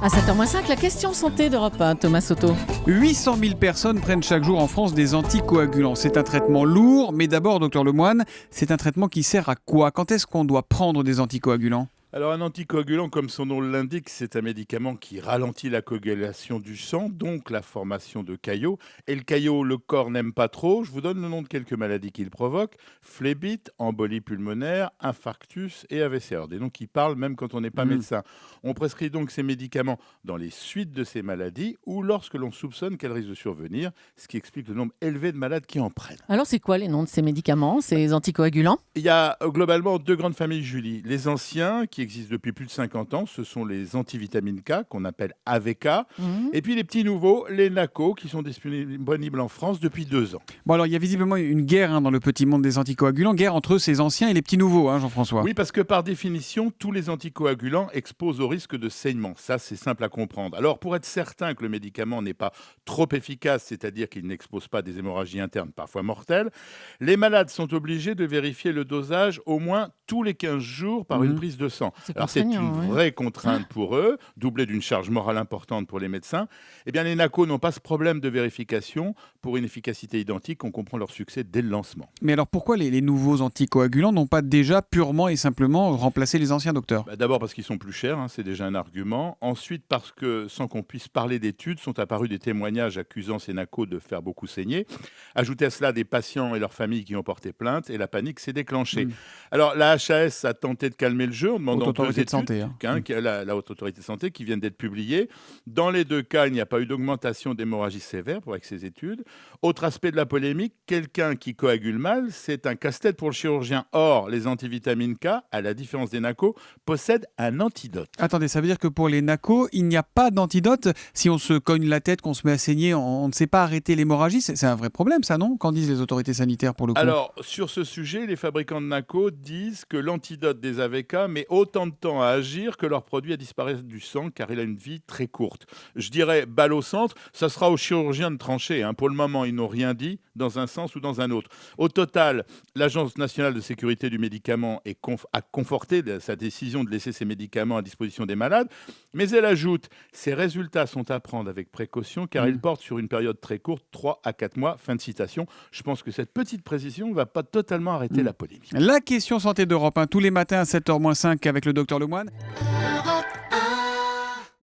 À 7h05, la question santé d'Europe 1, Thomas Soto. 800 000 personnes prennent chaque jour en France des anticoagulants. C'est un traitement lourd, mais d'abord, docteur Lemoine, c'est un traitement qui sert à quoi? Quand est-ce qu'on doit prendre des anticoagulants? Alors un anticoagulant, comme son nom l'indique, c'est un médicament qui ralentit la coagulation du sang, donc la formation de caillots. Et le caillot, le corps n'aime pas trop. Je vous donne le nom de quelques maladies qu'il provoque: phlébite, embolie pulmonaire, infarctus et AVC. Alors, des noms qui parlent même quand on n'est pas médecin. On prescrit donc ces médicaments dans les suites de ces maladies ou lorsque l'on soupçonne qu'elles risquent de survenir, ce qui explique le nombre élevé de malades qui en prennent. Alors, c'est quoi les noms de ces médicaments, ces anticoagulants? Il y a globalement deux grandes familles, Julie. Les anciens, qui existent depuis plus de 50 ans, ce sont les antivitamines K, qu'on appelle AVK. Et puis les petits nouveaux, les NACO, qui sont disponibles en France depuis 2 ans. Bon, alors il y a visiblement une guerre dans le petit monde des anticoagulants, guerre entre ces anciens et les petits nouveaux, Jean-François. Oui, parce que par définition, tous les anticoagulants exposent au risque de saignement. Ça, c'est simple à comprendre. Alors, pour être certain que le médicament n'est pas trop efficace, c'est-à-dire qu'il n'expose pas des hémorragies internes parfois mortelles, les malades sont obligés de vérifier le dosage au moins tous les 15 jours par une prise de sang. Alors, c'est une vraie contrainte pour eux, doublée d'une charge morale importante pour les médecins. Eh bien, les NACO n'ont pas ce problème de vérification. Pour une efficacité identique, on comprend leur succès dès le lancement. Mais alors pourquoi les nouveaux anticoagulants n'ont pas déjà purement et simplement remplacé les anciens, docteur? D'abord parce qu'ils sont plus chers, c'est déjà un argument. Ensuite parce que, sans qu'on puisse parler d'études, sont apparus des témoignages accusant ces NACO de faire beaucoup saigner. Ajoutez à cela des patients et leurs familles qui ont porté plainte et la panique s'est déclenchée. Alors la HAS a tenté de calmer le jeu en demandant Haute autorité de santé, la Haute Autorité de Santé, qui viennent d'être publiées. Dans les deux cas, il n'y a pas eu d'augmentation d'hémorragie sévère avec ces études. Autre aspect de la polémique, quelqu'un qui coagule mal, c'est un casse-tête pour le chirurgien. Or, les antivitamines K, à la différence des NACO, possèdent un antidote. Attendez, ça veut dire que pour les NACO, il n'y a pas d'antidote? Si on se cogne la tête, qu'on se met à saigner, on ne sait pas arrêter l'hémorragie? C'est un vrai problème, ça, non? Qu'en disent les autorités sanitaires pour le coup? Alors, sur ce sujet, les fabricants de NACO disent que l'antidote des AVK met autant de temps à agir que leur produit à disparaître du sang, car il a une vie très courte. Je dirais, balle au centre, ça sera aux chirurgiens de trancher. Pour le moment, ils n'ont rien dit dans un sens ou dans un autre. Au total, l'Agence nationale de sécurité du médicament a conforté sa décision de laisser ces médicaments à disposition des malades, mais elle ajoute: ces résultats sont à prendre avec précaution, car ils portent sur une période très courte, 3 à 4 mois. Fin de citation. Je pense que cette petite précision ne va pas totalement arrêter la polémique. La question santé d'Europe 1, tous les matins à 7h-5 avec le docteur Lemoine.